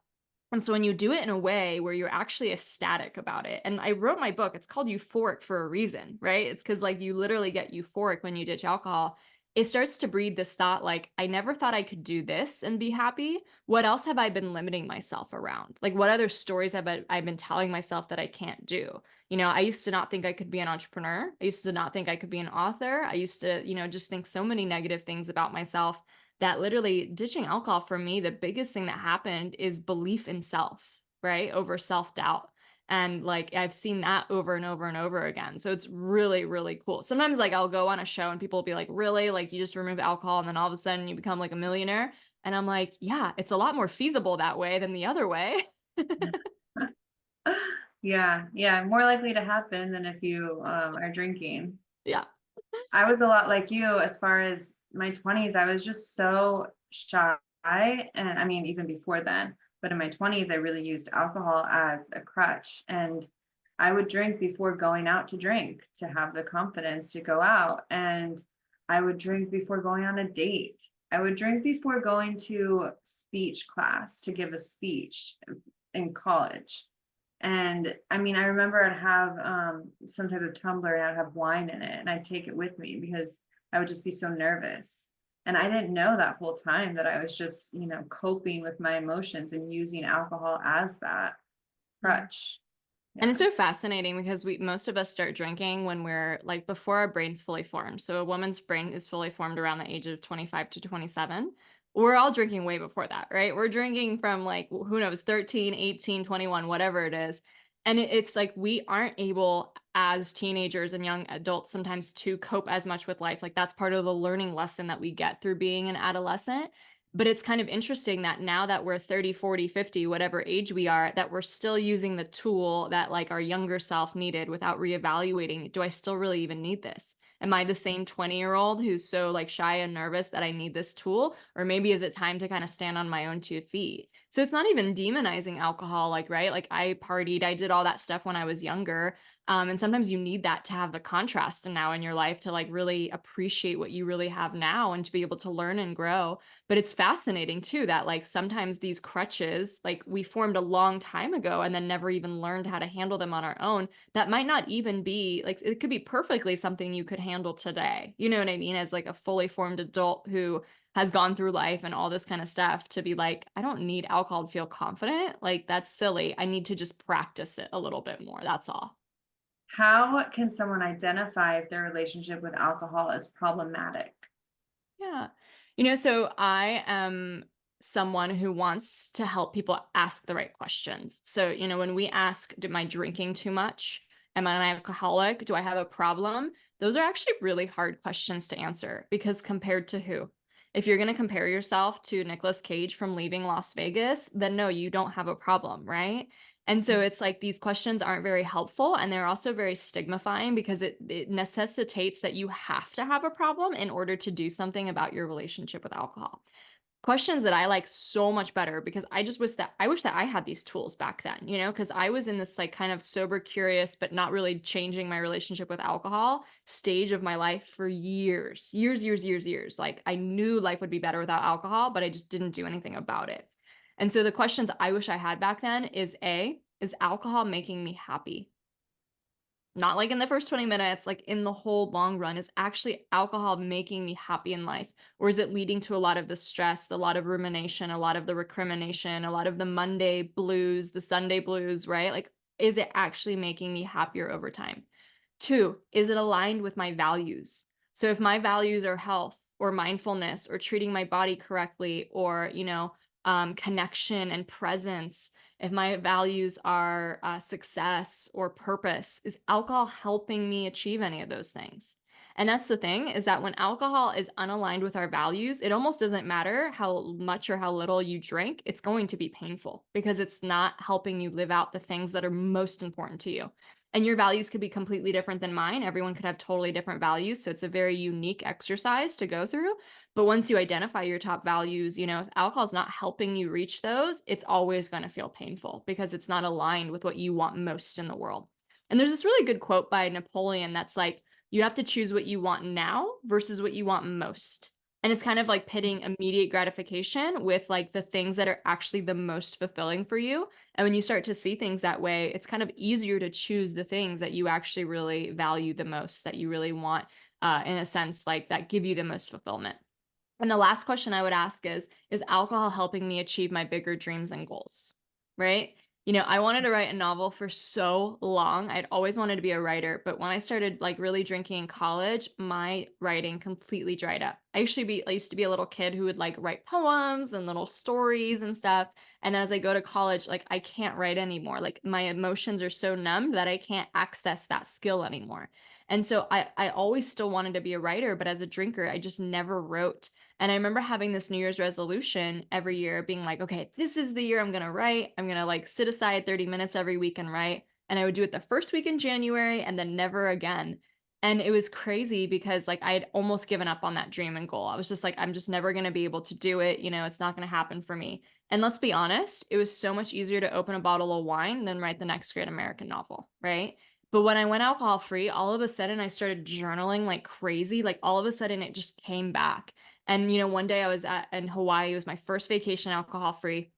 And so when you do it in a way where you're actually ecstatic about it, and I wrote my book, it's called Euphoric for a reason, right? It's because like you literally get euphoric when you ditch alcohol. It starts to breed this thought like, I never thought I could do this and be happy. What else have I been limiting myself around? Like, what other stories have I been telling myself that I can't do? I used to not think I could be an entrepreneur. I used to not think I could be an author. I used to, just think so many negative things about myself that literally ditching alcohol for me, the biggest thing that happened is belief in self, right? Over self-doubt. And like I've seen that over and over and over again. So it's really, really cool. Sometimes like I'll go on a show and people will be like, really? Like you just remove alcohol and then all of a sudden you become like a millionaire. And I'm like, yeah, it's a lot more feasible that way than the other way. Yeah, yeah, more likely to happen than if you are drinking. Yeah. I was a lot like you as far as my 20s. I was just so shy. And I mean, even before then, but in my 20s, I really used alcohol as a crutch. And I would drink before going out to drink to have the confidence to go out. And I would drink before going on a date. I would drink before going to speech class to give a speech in college. And I mean, I remember I'd have some type of tumbler and I'd have wine in it and I'd take it with me because I would just be so nervous. And I didn't know that whole time that I was just, coping with my emotions and using alcohol as that Yeah. crutch. And Yeah. it's so fascinating because most of us start drinking when we're like before our brain's fully formed. So a woman's brain is fully formed around the age of 25 to 27. We're all drinking way before that, right? We're drinking from like who knows, 13, 18, 21, whatever it is. And it's like we aren't able as teenagers and young adults sometimes to cope as much with life. Like that's part of the learning lesson that we get through being an adolescent. But it's kind of interesting that now that we're 30, 40, 50, whatever age we are, that we're still using the tool that like our younger self needed without reevaluating, do I still really even need this? Am I the same 20-year-old who's so like shy and nervous that I need this tool? Or maybe is it time to kind of stand on my own 2 feet? So it's not even demonizing alcohol, like, right? Like I partied, I did all that stuff when I was younger. And sometimes you need that to have the contrast now in your life to like really appreciate what you really have now and to be able to learn and grow. But it's fascinating too that like sometimes these crutches, like we formed a long time ago and then never even learned how to handle them on our own. That might not even be like it could be perfectly something you could handle today. You know what I mean? As like a fully formed adult who has gone through life and all this kind of stuff to be like, I don't need alcohol to feel confident. Like that's silly. I need to just practice it a little bit more. That's all. How can someone identify if their relationship with alcohol is problematic? Yeah. So I am someone who wants to help people ask the right questions. So, when we ask, am I drinking too much? Am I an alcoholic? Do I have a problem? Those are actually really hard questions to answer because compared to who? If you're going to compare yourself to Nicolas Cage from Leaving Las Vegas, then no, you don't have a problem, right? And so it's like these questions aren't very helpful and they're also very stigmifying because it necessitates that you have to have a problem in order to do something about your relationship with alcohol. Questions that I like so much better because I wish that I had these tools back then, because I was in this like kind of sober curious but not really changing my relationship with alcohol stage of my life for years. Years, years, years, years. Like I knew life would be better without alcohol, but I just didn't do anything about it. And so the questions I wish I had back then is A, is alcohol making me happy? Not like in the first 20 minutes, like in the whole long run, is actually alcohol making me happy in life? Or is it leading to a lot of the stress, a lot of rumination, a lot of the recrimination, a lot of the Monday blues, the Sunday blues, right? Like, is it actually making me happier over time? Two, is it aligned with my values? So if my values are health or mindfulness or treating my body correctly or, connection and presence, if my values are success or purpose, is alcohol helping me achieve any of those things? And that's the thing, is that when alcohol is unaligned with our values, it almost doesn't matter how much or how little you drink, it's going to be painful because it's not helping you live out the things that are most important to you. And your values could be completely different than mine. Everyone could have totally different values. So it's a very unique exercise to go through. But once you identify your top values, if alcohol is not helping you reach those, it's always going to feel painful because it's not aligned with what you want most in the world. And there's this really good quote by Napoleon that's like, you have to choose what you want now versus what you want most. And it's kind of like pitting immediate gratification with like the things that are actually the most fulfilling for you. And when you start to see things that way, it's kind of easier to choose the things that you actually really value the most, that you really want, in a sense, like that give you the most fulfillment. And the last question I would ask is alcohol helping me achieve my bigger dreams and goals? Right? I wanted to write a novel for so long. I'd always wanted to be a writer, but when I started like really drinking in college, my writing completely dried up. I used to be a little kid who would like write poems and little stories and stuff. And as I go to college, like I can't write anymore. Like my emotions are so numb that I can't access that skill anymore. And so I always still wanted to be a writer, but as a drinker, I just never wrote. And I remember having this New Year's resolution every year being like, okay, this is the year I'm going to write. I'm going to like sit aside 30 minutes every week and write. And I would do it the first week in January and then never again. And it was crazy because like I had almost given up on that dream and goal. I was just like, I'm just never going to be able to do it. It's not going to happen for me. And let's be honest, it was so much easier to open a bottle of wine than write the next great American novel, right? But when I went alcohol free, all of a sudden I started journaling like crazy. Like all of a sudden it just came back. And one day I was in Hawaii. It was my first vacation alcohol free.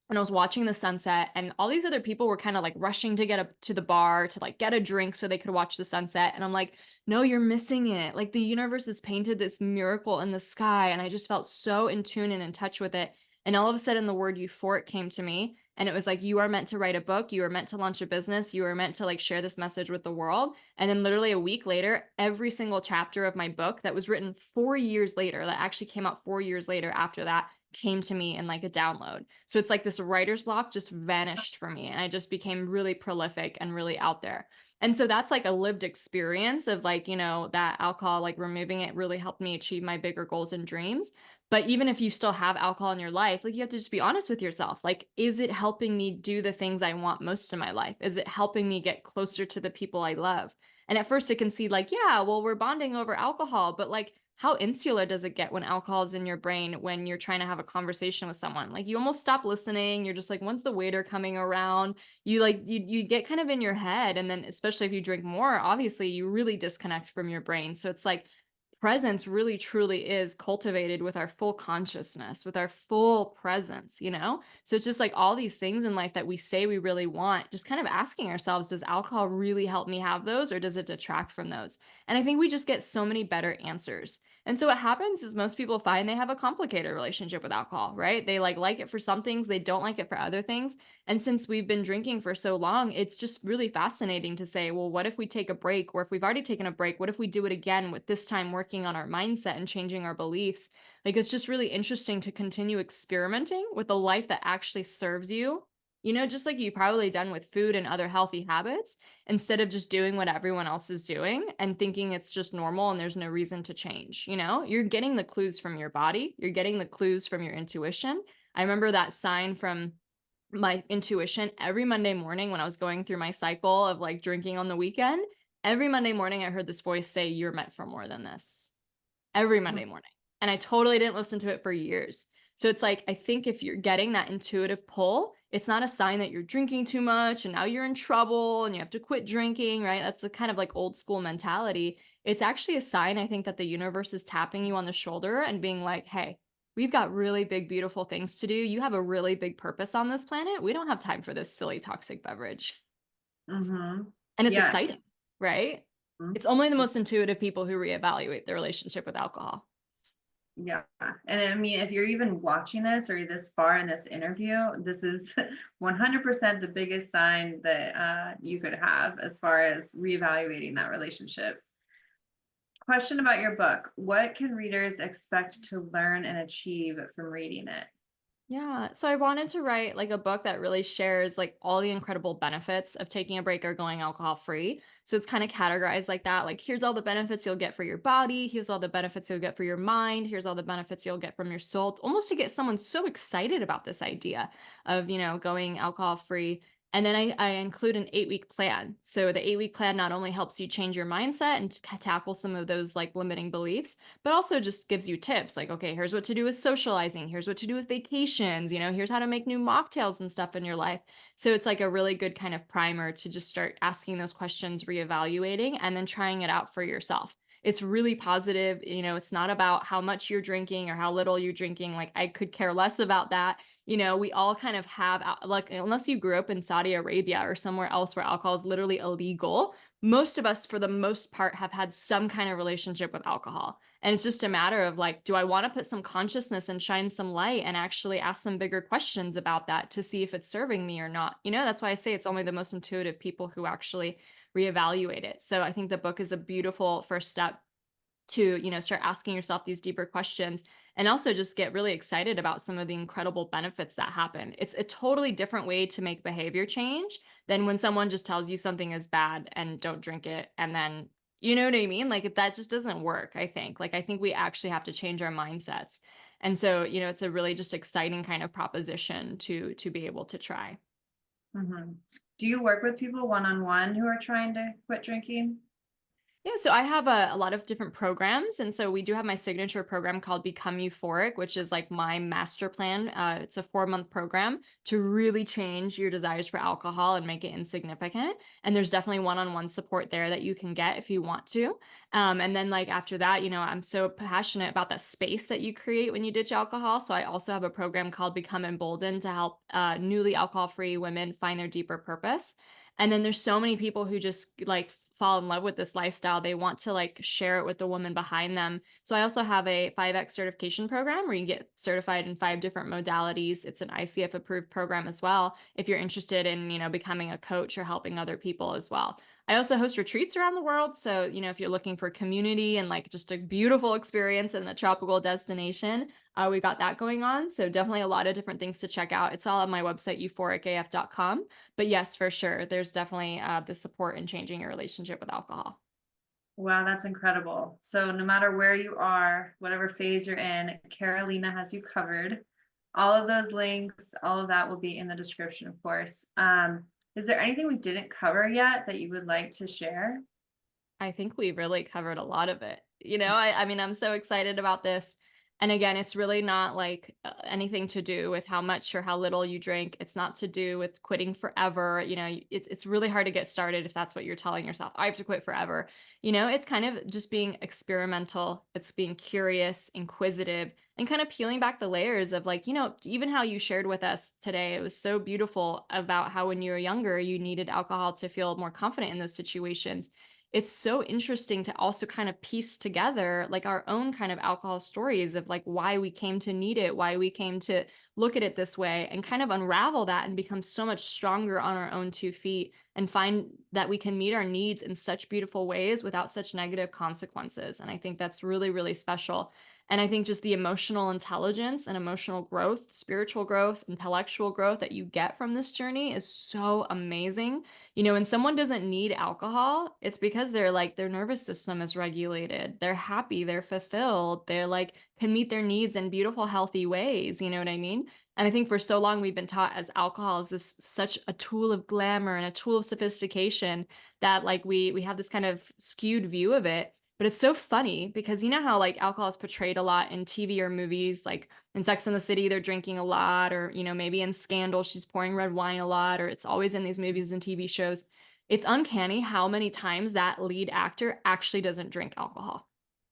And I was watching the sunset, and all these other people were kind of like rushing to get up to the bar to like get a drink so they could watch the sunset. And I'm like, no, you're missing it. Like the universe has painted this miracle in the sky. And I just felt so in tune and in touch with it. And all of a sudden, the word euphoric came to me. And it was like, you are meant to write a book. You are meant to launch a business. You are meant to like share this message with the world. And then literally a week later, every single chapter of my book that was written 4 years later, that actually came out 4 years later after that, came to me in like a download. So it's like this writer's block just vanished for me. And I just became really prolific and really out there. And so that's like a lived experience of like, that alcohol, like removing it really helped me achieve my bigger goals and dreams. But even if you still have alcohol in your life, like you have to just be honest with yourself. Like, is it helping me do the things I want most in my life? Is it helping me get closer to the people I love? And at first it can seem like, yeah, well, we're bonding over alcohol, but like, how insular does it get when alcohol is in your brain when you're trying to have a conversation with someone? Like you almost stop listening. You're just like, when's the waiter coming around? You get kind of in your head. And then especially if you drink more, obviously you really disconnect from your brain. So it's like presence really truly is cultivated with our full consciousness, with our full presence. So it's just like all these things in life that we say we really want, just kind of asking ourselves, does alcohol really help me have those or does it detract from those? And I think we just get so many better answers. And so what happens is most people find they have a complicated relationship with alcohol, right? They like it for some things, they don't like it for other things. And since we've been drinking for so long, it's just really fascinating to say, well, what if we take a break? Or if we've already taken a break, what if we do it again with this time working on our mindset and changing our beliefs? Like it's just really interesting to continue experimenting with a life that actually serves you. Just like you probably done with food and other healthy habits, instead of just doing what everyone else is doing and thinking it's just normal and there's no reason to change. You're getting the clues from your body, you're getting the clues from your intuition. I remember that sign from my intuition every Monday morning when I was going through my cycle of like drinking on the weekend. Every Monday morning, I heard this voice say, you're meant for more than this. Every Monday morning. And I totally didn't listen to it for years. So it's like, I think if you're getting that intuitive pull, it's not a sign that you're drinking too much and now you're in trouble and you have to quit drinking, right? That's the kind of like old school mentality. It's actually a sign, I think, that the universe is tapping you on the shoulder and being like, hey, we've got really big, beautiful things to do. You have a really big purpose on this planet. We don't have time for this silly toxic beverage. Mm-hmm. And it's Yeah. exciting, right? Mhm. It's only the most intuitive people who reevaluate their relationship with alcohol. Yeah. And I mean, if you're even watching this or this far in this interview, this is 100% the biggest sign that you could have as far as reevaluating that relationship. Question about your book. What can readers expect to learn and achieve from reading it? Yeah. So I wanted to write like a book that really shares like all the incredible benefits of taking a break or going alcohol free. So it's kind of categorized like that. Like, here's all the benefits you'll get for your body. Here's all the benefits you'll get for your mind. Here's all the benefits you'll get from your soul. Almost to get someone so excited about this idea of, going alcohol free. And then I include an 8-week plan. So the 8-week plan not only helps you change your mindset and tackle some of those like limiting beliefs, but also just gives you tips like, okay, here's what to do with socializing. Here's what to do with vacations. Here's how to make new mocktails and stuff in your life. So it's like a really good kind of primer to just start asking those questions, reevaluating, and then trying it out for yourself. It's really positive. It's not about how much you're drinking or how little you're drinking. Like, I could care less about that. We all kind of have, like, unless you grew up in Saudi Arabia or somewhere else where alcohol is literally illegal, most of us, for the most part, have had some kind of relationship with alcohol. And it's just a matter of like, do I want to put some consciousness and shine some light and actually ask some bigger questions about that to see if it's serving me or not? That's why I say it's only the most intuitive people who actually reevaluate it. So I think the book is a beautiful first step to start asking yourself these deeper questions, and also just get really excited about some of the incredible benefits that happen. It's a totally different way to make behavior change than when someone just tells you something is bad and don't drink it, and then, you know what I mean, like, that just doesn't work. I think we actually have to change our mindsets. And so, it's a really just exciting kind of proposition to be able to try. Mhm. Do you work with people one-on-one who are trying to quit drinking? Yeah, so I have a lot of different programs. And so we do have my signature program called Become Euphoric, which is like my master plan. It's a 4-month program to really change your desires for alcohol and make it insignificant. And there's definitely one-on-one support there that you can get if you want to. And then, like, after that, I'm so passionate about that space that you create when you ditch alcohol. So I also have a program called Become Emboldened to help newly alcohol-free women find their deeper purpose. And then there's so many people who just like fall in love with this lifestyle. They want to like share it with the woman behind them. So I also have a 5X certification program where you get certified in 5 different modalities. It's an ICF approved program as well, if you're interested in, becoming a coach or helping other people as well. I also host retreats around the world. So, if you're looking for community and like just a beautiful experience in a tropical destination, we got that going on. So definitely a lot of different things to check out. It's all on my website, euphoricaf.com. But yes, for sure, there's definitely the support in changing your relationship with alcohol. Wow, that's incredible. So no matter where you are, whatever phase you're in, Carolina has you covered. All of those links, all of that will be in the description, of course. Is there anything we didn't cover yet that you would like to share? I think we really covered a lot of it. I mean, I'm so excited about this. And again, it's really not like anything to do with how much or how little you drink. It's not to do with quitting forever. It's really hard to get started if that's what you're telling yourself. I have to quit forever. It's kind of just being experimental. It's being curious, inquisitive, and kind of peeling back the layers of like, even how you shared with us today. It was so beautiful about how when you were younger, you needed alcohol to feel more confident in those situations. It's so interesting to also kind of piece together like our own kind of alcohol stories of like why we came to need it, why we came to look at it this way, and kind of unravel that and become so much stronger on our own 2 feet and find that we can meet our needs in such beautiful ways without such negative consequences. And I think that's really, really special. And I think just the emotional intelligence and emotional growth, spiritual growth, intellectual growth that you get from this journey is so amazing. When someone doesn't need alcohol, it's because they're like their nervous system is regulated. They're happy, they're fulfilled, they're like can meet their needs in beautiful, healthy ways. You know what I mean? And I think for so long we've been taught as alcohol is this such a tool of glamour and a tool of sophistication that like we have this kind of skewed view of it. But it's so funny because you know how like alcohol is portrayed a lot in TV or movies, like in Sex and the City, they're drinking a lot, or, maybe in Scandal, she's pouring red wine a lot, or it's always in these movies and TV shows. It's uncanny how many times that lead actor actually doesn't drink alcohol.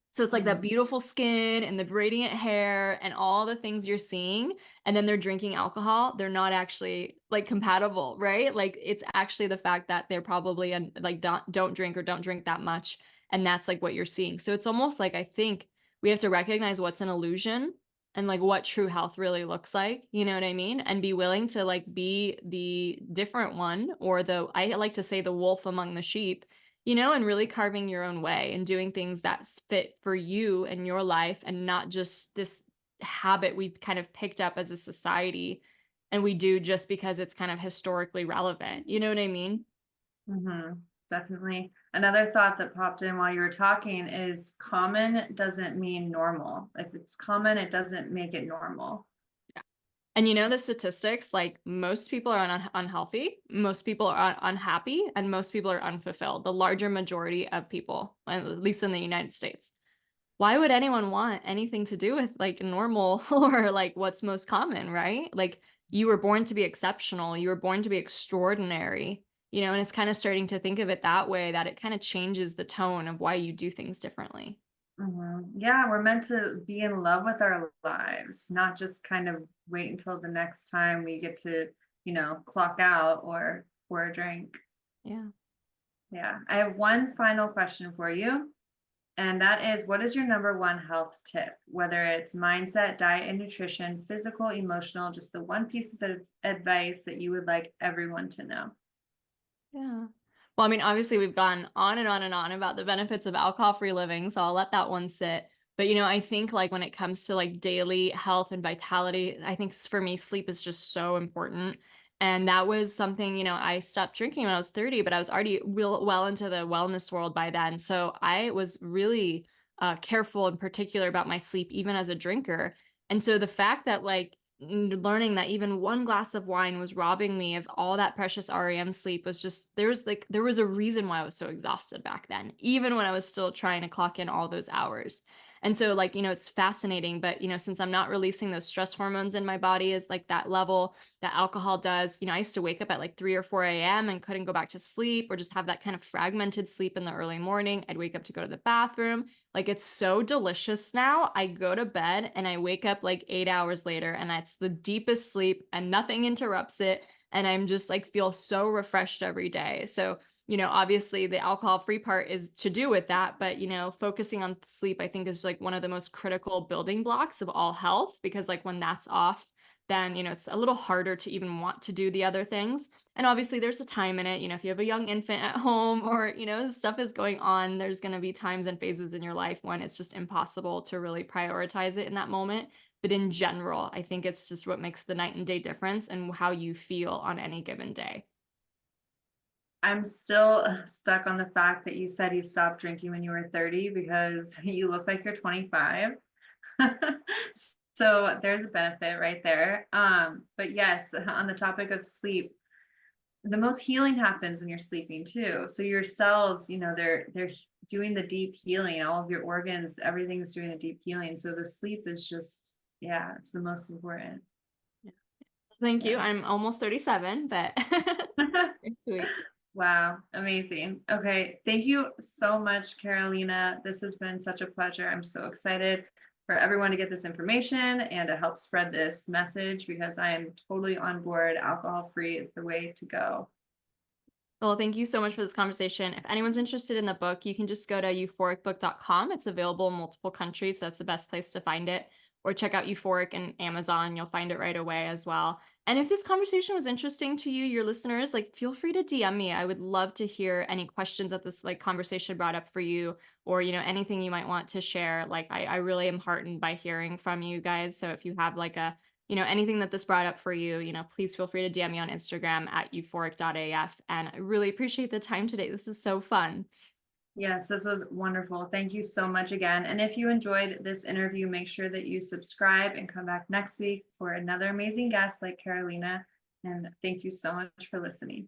So it's like that Mhm. beautiful skin and the radiant hair and all the things you're seeing, and then they're drinking alcohol. They're not actually like compatible, right? Like it's actually the fact that they're probably like don't drink or don't drink that much, and that's like what you're seeing. So it's almost like I think we have to recognize what's an illusion and like what true health really looks like. You know what I mean? And be willing to like be the different one, or the I like to say the wolf among the sheep, and really carving your own way and doing things that fit for you and your life, and not just this habit we've kind of picked up as a society and we do just because it's kind of historically relevant. You know what I mean? Mhm. definitely. Another thought that popped in while you were talking is common doesn't mean normal. If it's common, it doesn't make it normal. And you know the statistics, like most people are unhealthy, most people are unhappy, and most people are unfulfilled. The larger majority of people, at least in the United States. Why would anyone want anything to do with like normal or like what's most common, right? Like you were born to be exceptional, you were born to be extraordinary, and it's kind of starting to think of it that way that it kind of changes the tone of why you do things differently. Yeah, we're meant to be in love with our lives, not just kind of wait until the next time we get to, clock out or pour a drink. Yeah. Yeah. I have one final question for you. And that is, what is your number one health tip? Whether it's mindset, diet, and nutrition, physical, emotional, just the one piece of advice that you would like everyone to know. Yeah. Well, I mean, obviously we've gone on and on and on about the benefits of alcohol-free living, so I'll let that one sit. But I think like when it comes to like daily health and vitality, I think for me sleep is just so important. And that was something, I stopped drinking when I was 30, but I was already well into the wellness world by then. So I was really careful and particular about my sleep, even as a drinker. And so the fact that like learning that even one glass of wine was robbing me of all that precious REM sleep was just there was a reason why I was so exhausted back then, even when I was still trying to clock in all those hours. And so like, it's fascinating, but since I'm not releasing those stress hormones in my body is like that level that alcohol does, I used to wake up at like 3 or 4 a.m. and couldn't go back to sleep or just have that kind of fragmented sleep in the early morning. I'd wake up to go to the bathroom. Like it's so delicious now. I go to bed and I wake up like 8 hours later and that's the deepest sleep and nothing interrupts it. And I'm just like feel so refreshed every day. So, obviously the alcohol free part is to do with that. But, focusing on sleep, I think is like one of the most critical building blocks of all health because like when that's off, then, it's a little harder to even want to do the other things. And obviously there's a time in it, if you have a young infant at home or, stuff is going on, there's going to be times and phases in your life when it's just impossible to really prioritize it in that moment. But in general, I think it's just what makes the night and day difference and how you feel on any given day. I'm still stuck on the fact that you said you stopped drinking when you were 30 because you look like you're 25. So there's a benefit right there. But yes, on the topic of sleep, the most healing happens when you're sleeping too. So your cells, they're doing the deep healing, all of your organs, everything's doing the deep healing. So the sleep is just, yeah, it's the most important. Thank you. Yeah. I'm almost 37, but it's sweet. Wow, amazing. Okay, thank you so much, Carolina. This has been such a pleasure. I'm so excited for everyone to get this information and to help spread this message because I am totally on board. Alcohol free is the way to go. Well, thank you so much for this conversation. If anyone's interested in the book, you can just go to euphoricbook.com. It's available in multiple countries, so that's the best place to find it. Or check out Euphoric and Amazon. You'll find it right away as well. And if this conversation was interesting to you, your listeners, like feel free to DM me. I would love to hear any questions that this like conversation brought up for you, or anything you might want to share. Like I really am heartened by hearing from you guys. So if you have like a anything that this brought up for you, please feel free to DM me on Instagram at euphoric.af. And I really appreciate the time today. This is so fun. Yes, this was wonderful. Thank you so much again. And if you enjoyed this interview, make sure that you subscribe and come back next week for another amazing guest like Carolina. And thank you so much for listening.